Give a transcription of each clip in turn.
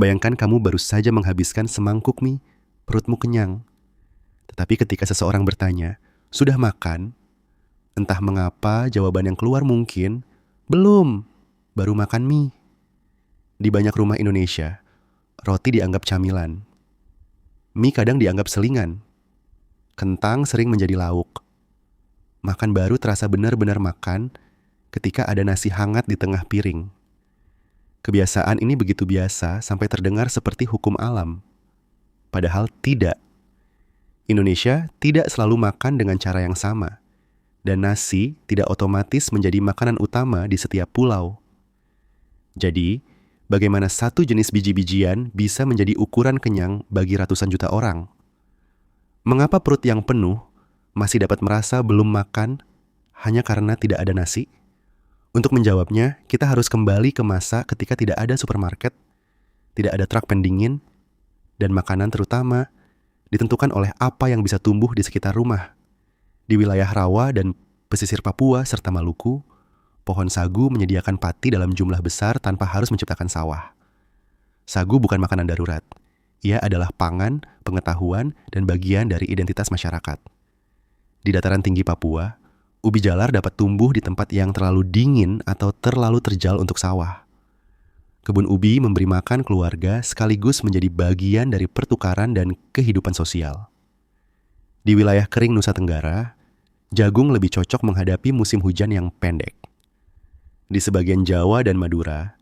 Bayangkan kamu baru saja menghabiskan semangkuk mie, perutmu kenyang. Tetapi ketika seseorang bertanya, "Sudah makan?" Entah mengapa jawaban yang keluar mungkin, "Belum, baru makan mie." Di banyak rumah Indonesia, roti dianggap camilan. Mie kadang dianggap selingan. Kentang sering menjadi lauk. Makan baru terasa benar-benar makan ketika ada nasi hangat di tengah piring. Kebiasaan ini begitu biasa sampai terdengar seperti hukum alam. Padahal tidak. Indonesia tidak selalu makan dengan cara yang sama. Dan nasi tidak otomatis menjadi makanan utama di setiap pulau. Jadi, bagaimana satu jenis biji-bijian bisa menjadi ukuran kenyang bagi ratusan juta orang? Mengapa perut yang penuh masih dapat merasa belum makan hanya karena tidak ada nasi? Untuk menjawabnya, kita harus kembali ke masa ketika tidak ada supermarket, tidak ada truk pendingin, dan makanan terutama ditentukan oleh apa yang bisa tumbuh di sekitar rumah. Di wilayah rawa dan pesisir Papua serta Maluku, pohon sagu menyediakan pati dalam jumlah besar tanpa harus menciptakan sawah. Sagu bukan makanan darurat. Ia adalah pangan, pengetahuan, dan bagian dari identitas masyarakat. Di dataran tinggi Papua, ubi jalar dapat tumbuh di tempat yang terlalu dingin atau terlalu terjal untuk sawah. Kebun ubi memberi makan keluarga sekaligus menjadi bagian dari pertukaran dan kehidupan sosial. Di wilayah kering Nusa Tenggara, jagung lebih cocok menghadapi musim hujan yang pendek. Di sebagian Jawa dan Madura,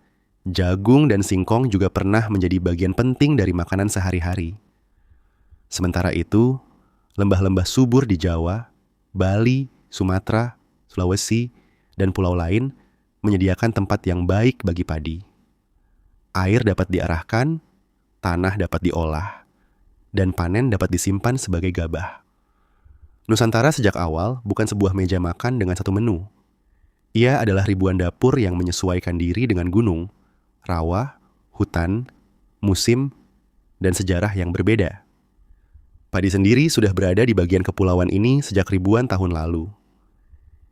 jagung dan singkong juga pernah menjadi bagian penting dari makanan sehari-hari. Sementara itu, lembah-lembah subur di Jawa, Bali, Sumatera, Sulawesi, dan pulau lain menyediakan tempat yang baik bagi padi. Air dapat diarahkan, tanah dapat diolah, dan panen dapat disimpan sebagai gabah. Nusantara sejak awal bukan sebuah meja makan dengan satu menu. Ia adalah ribuan dapur yang menyesuaikan diri dengan gunung, rawa, hutan, musim, dan sejarah yang berbeda. Padi sendiri sudah berada di bagian kepulauan ini sejak ribuan tahun lalu.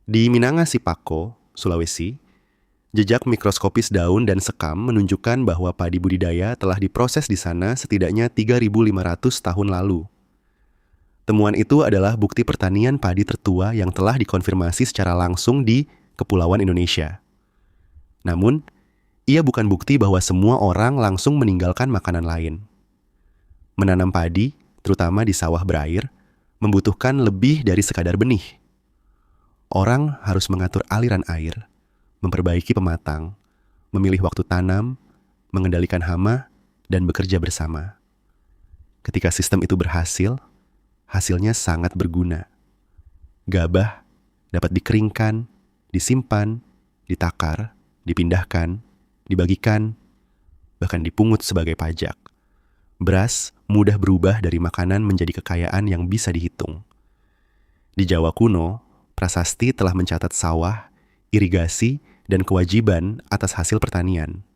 Di Minangkabau, Sulawesi, jejak mikroskopis daun dan sekam menunjukkan bahwa padi budidaya telah diproses di sana setidaknya 3.500 tahun lalu. Temuan itu adalah bukti pertanian padi tertua yang telah dikonfirmasi secara langsung di Kepulauan Indonesia. Namun, ia bukan bukti bahwa semua orang langsung meninggalkan makanan lain. Menanam padi, terutama di sawah berair, membutuhkan lebih dari sekadar benih. Orang harus mengatur aliran air, memperbaiki pematang, memilih waktu tanam, mengendalikan hama, dan bekerja bersama. Ketika sistem itu berhasil, hasilnya sangat berguna. Gabah dapat dikeringkan, disimpan, ditakar, dipindahkan, dibagikan, bahkan dipungut sebagai pajak. Beras mudah berubah dari makanan menjadi kekayaan yang bisa dihitung. Di Jawa kuno, prasasti telah mencatat sawah, irigasi, dan kewajiban atas hasil pertanian.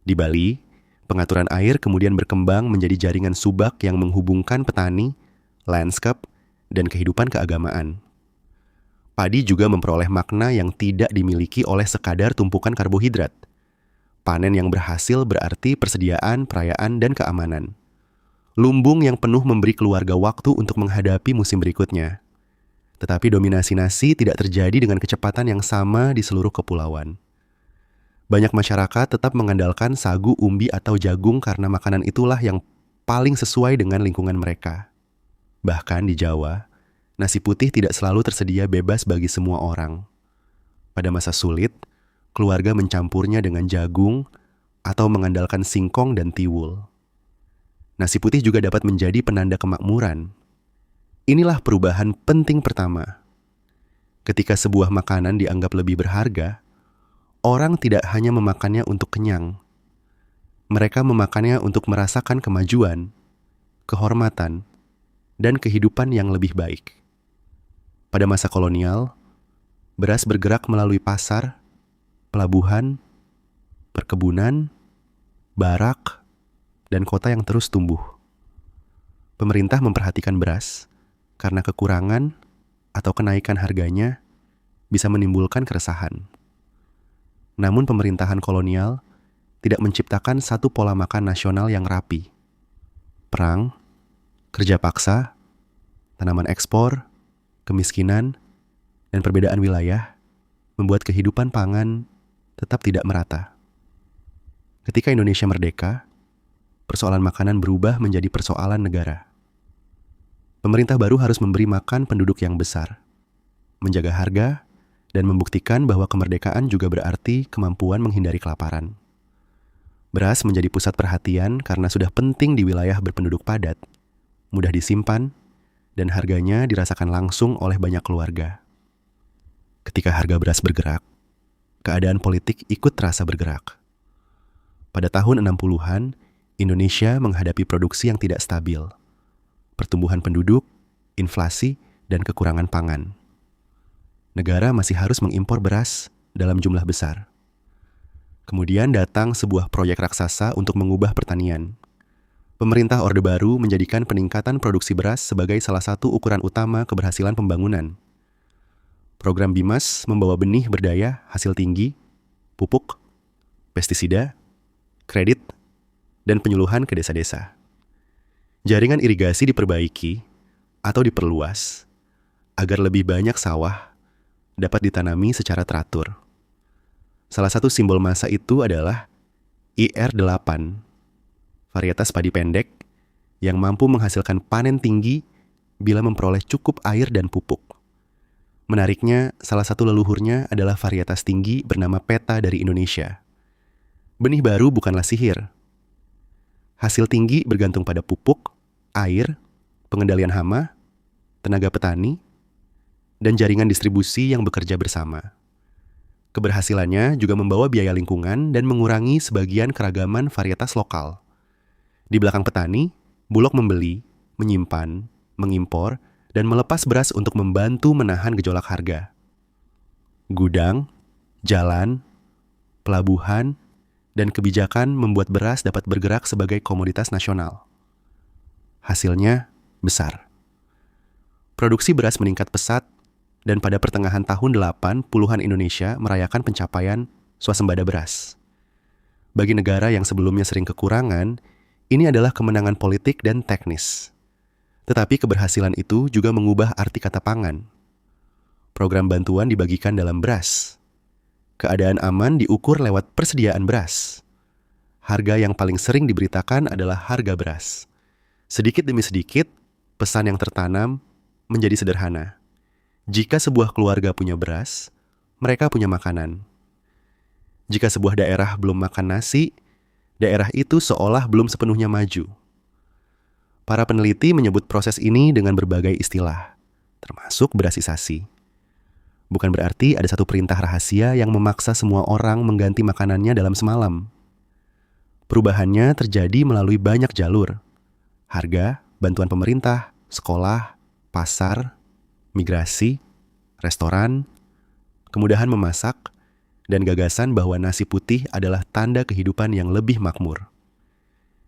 Di Bali, pengaturan air kemudian berkembang menjadi jaringan subak yang menghubungkan petani, landscape, dan kehidupan keagamaan. Padi juga memperoleh makna yang tidak dimiliki oleh sekadar tumpukan karbohidrat. Panen yang berhasil berarti persediaan, perayaan, dan keamanan. Lumbung yang penuh memberi keluarga waktu untuk menghadapi musim berikutnya. Tetapi dominasi nasi tidak terjadi dengan kecepatan yang sama di seluruh kepulauan. Banyak masyarakat tetap mengandalkan sagu, umbi, atau jagung karena makanan itulah yang paling sesuai dengan lingkungan mereka. Bahkan di Jawa, nasi putih tidak selalu tersedia bebas bagi semua orang. Pada masa sulit, keluarga mencampurnya dengan jagung atau mengandalkan singkong dan tiwul. Nasi putih juga dapat menjadi penanda kemakmuran. Inilah perubahan penting pertama. Ketika sebuah makanan dianggap lebih berharga, orang tidak hanya memakannya untuk kenyang. Mereka memakannya untuk merasakan kemajuan, kehormatan, dan kehidupan yang lebih baik. Pada masa kolonial, beras bergerak melalui pasar, pelabuhan, perkebunan, barak, dan kota yang terus tumbuh. Pemerintah memperhatikan beras karena kekurangan atau kenaikan harganya bisa menimbulkan keresahan. Namun pemerintahan kolonial tidak menciptakan satu pola makan nasional yang rapi. Perang, kerja paksa, tanaman ekspor, kemiskinan, dan perbedaan wilayah membuat kehidupan pangan tetap tidak merata. Ketika Indonesia merdeka, persoalan makanan berubah menjadi persoalan negara. Pemerintah baru harus memberi makan penduduk yang besar, menjaga harga, dan membuktikan bahwa kemerdekaan juga berarti kemampuan menghindari kelaparan. Beras menjadi pusat perhatian karena sudah penting di wilayah berpenduduk padat, mudah disimpan, dan harganya dirasakan langsung oleh banyak keluarga. Ketika harga beras bergerak, keadaan politik ikut terasa bergerak. Pada tahun 60-an, Indonesia menghadapi produksi yang tidak stabil, pertumbuhan penduduk, inflasi, dan kekurangan pangan. Negara masih harus mengimpor beras dalam jumlah besar. Kemudian datang sebuah proyek raksasa untuk mengubah pertanian. Pemerintah Orde Baru menjadikan peningkatan produksi beras sebagai salah satu ukuran utama keberhasilan pembangunan. Program BIMAS membawa benih berdaya, hasil tinggi, pupuk, pestisida, kredit, dan penyuluhan ke desa-desa. Jaringan irigasi diperbaiki atau diperluas agar lebih banyak sawah dapat ditanami secara teratur. Salah satu simbol masa itu adalah IR8, varietas padi pendek yang mampu menghasilkan panen tinggi bila memperoleh cukup air dan pupuk. Menariknya, salah satu leluhurnya adalah varietas tinggi bernama Peta dari Indonesia. Benih baru bukanlah sihir. Hasil tinggi bergantung pada pupuk, air, pengendalian hama, tenaga petani, dan jaringan distribusi yang bekerja bersama. Keberhasilannya juga membawa biaya lingkungan dan mengurangi sebagian keragaman varietas lokal. Di belakang petani, Bulog membeli, menyimpan, mengimpor, dan melepas beras untuk membantu menahan gejolak harga. Gudang, jalan, pelabuhan, dan kebijakan membuat beras dapat bergerak sebagai komoditas nasional. Hasilnya besar. Produksi beras meningkat pesat, dan pada pertengahan tahun 80-an Indonesia merayakan pencapaian swasembada beras. Bagi negara yang sebelumnya sering kekurangan, ini adalah kemenangan politik dan teknis. Tetapi keberhasilan itu juga mengubah arti kata pangan. Program bantuan dibagikan dalam beras. Keadaan aman diukur lewat persediaan beras. Harga yang paling sering diberitakan adalah harga beras. Sedikit demi sedikit, pesan yang tertanam menjadi sederhana. Jika sebuah keluarga punya beras, mereka punya makanan. Jika sebuah daerah belum makan nasi, daerah itu seolah belum sepenuhnya maju. Para peneliti menyebut proses ini dengan berbagai istilah, termasuk berasisasi. Bukan berarti ada satu perintah rahasia yang memaksa semua orang mengganti makanannya dalam semalam. Perubahannya terjadi melalui banyak jalur. Harga, bantuan pemerintah, sekolah, pasar, migrasi, restoran, kemudahan memasak, dan gagasan bahwa nasi putih adalah tanda kehidupan yang lebih makmur.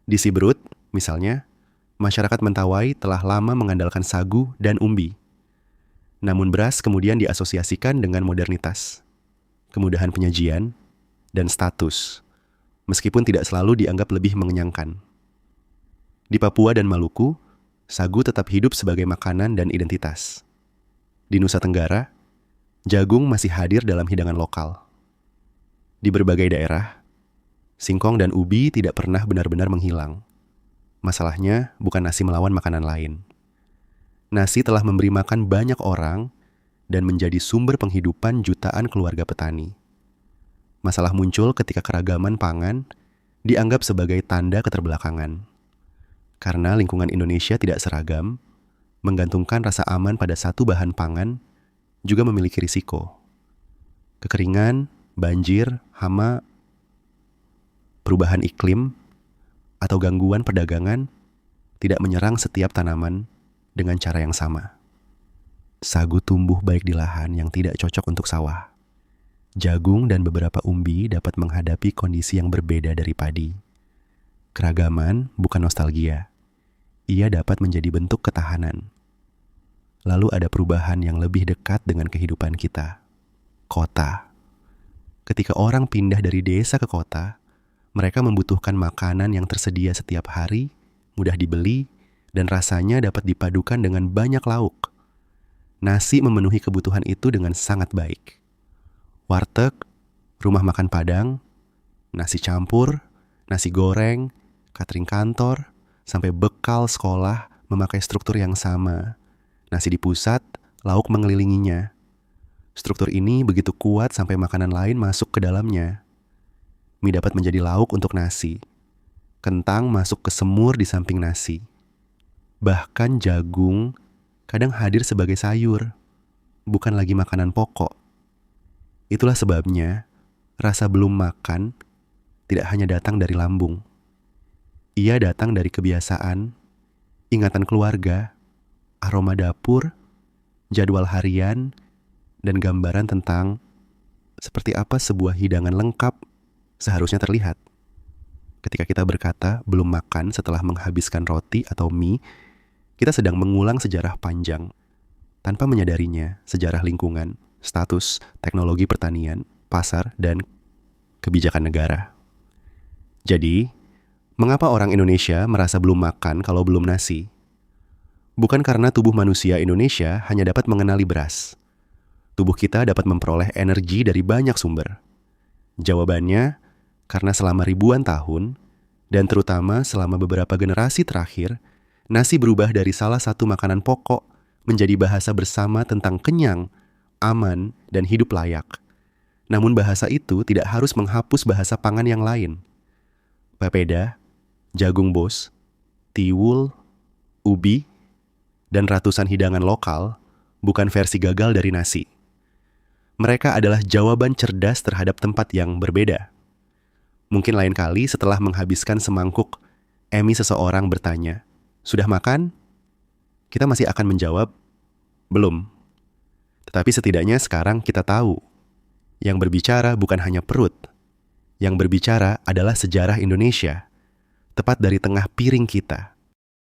Di Siberut, misalnya, masyarakat Mentawai telah lama mengandalkan sagu dan umbi. Namun beras kemudian diasosiasikan dengan modernitas, kemudahan penyajian, dan status, meskipun tidak selalu dianggap lebih mengenyangkan. Di Papua dan Maluku, sagu tetap hidup sebagai makanan dan identitas. Di Nusa Tenggara, jagung masih hadir dalam hidangan lokal. Di berbagai daerah, singkong dan ubi tidak pernah benar-benar menghilang. Masalahnya bukan nasi melawan makanan lain. Nasi telah memberi makan banyak orang dan menjadi sumber penghidupan jutaan keluarga petani. Masalah muncul ketika keragaman pangan dianggap sebagai tanda keterbelakangan. Karena lingkungan Indonesia tidak seragam, menggantungkan rasa aman pada satu bahan pangan juga memiliki risiko. Kekeringan, banjir, hama, perubahan iklim, atau gangguan perdagangan tidak menyerang setiap tanaman dengan cara yang sama. Sagu tumbuh baik di lahan yang tidak cocok untuk sawah. Jagung dan beberapa umbi dapat menghadapi kondisi yang berbeda dari padi. Keragaman bukan nostalgia. Ia dapat menjadi bentuk ketahanan. Lalu ada perubahan yang lebih dekat dengan kehidupan kita. Kota. Ketika orang pindah dari desa ke kota, Mereka membutuhkan makanan yang tersedia setiap hari, mudah dibeli, dan rasanya dapat dipadukan dengan banyak lauk. Nasi memenuhi kebutuhan itu dengan sangat baik. Warteg, rumah makan Padang, nasi campur, nasi goreng, catering kantor, sampai bekal sekolah memakai struktur yang sama. Nasi di pusat, lauk mengelilinginya. Struktur ini begitu kuat sampai makanan lain masuk ke dalamnya. Mie dapat menjadi lauk untuk nasi. Kentang masuk ke semur di samping nasi. Bahkan jagung kadang hadir sebagai sayur, bukan lagi makanan pokok. Itulah sebabnya rasa belum makan tidak hanya datang dari lambung. Ia datang dari kebiasaan, ingatan keluarga, aroma dapur, jadwal harian, dan gambaran tentang seperti apa sebuah hidangan lengkap seharusnya terlihat. Ketika kita berkata belum makan setelah menghabiskan roti atau mie, kita sedang mengulang sejarah panjang. Tanpa menyadarinya, sejarah lingkungan, status, teknologi pertanian, pasar, dan kebijakan negara. Jadi, mengapa orang Indonesia merasa belum makan kalau belum nasi? Bukan karena tubuh manusia Indonesia hanya dapat mengenali beras. Tubuh kita dapat memperoleh energi dari banyak sumber. Jawabannya, karena selama ribuan tahun, dan terutama selama beberapa generasi terakhir, nasi berubah dari salah satu makanan pokok menjadi bahasa bersama tentang kenyang, aman, dan hidup layak. Namun bahasa itu tidak harus menghapus bahasa pangan yang lain. Papeda, jagung bos, tiwul, ubi, dan ratusan hidangan lokal bukan versi gagal dari nasi. Mereka adalah jawaban cerdas terhadap tempat yang berbeda. Mungkin lain kali setelah menghabiskan semangkuk, seseorang bertanya, "Sudah makan?" Kita masih akan menjawab, "Belum." Tetapi setidaknya sekarang kita tahu, yang berbicara bukan hanya perut. Yang berbicara adalah sejarah Indonesia, tepat dari tengah piring kita.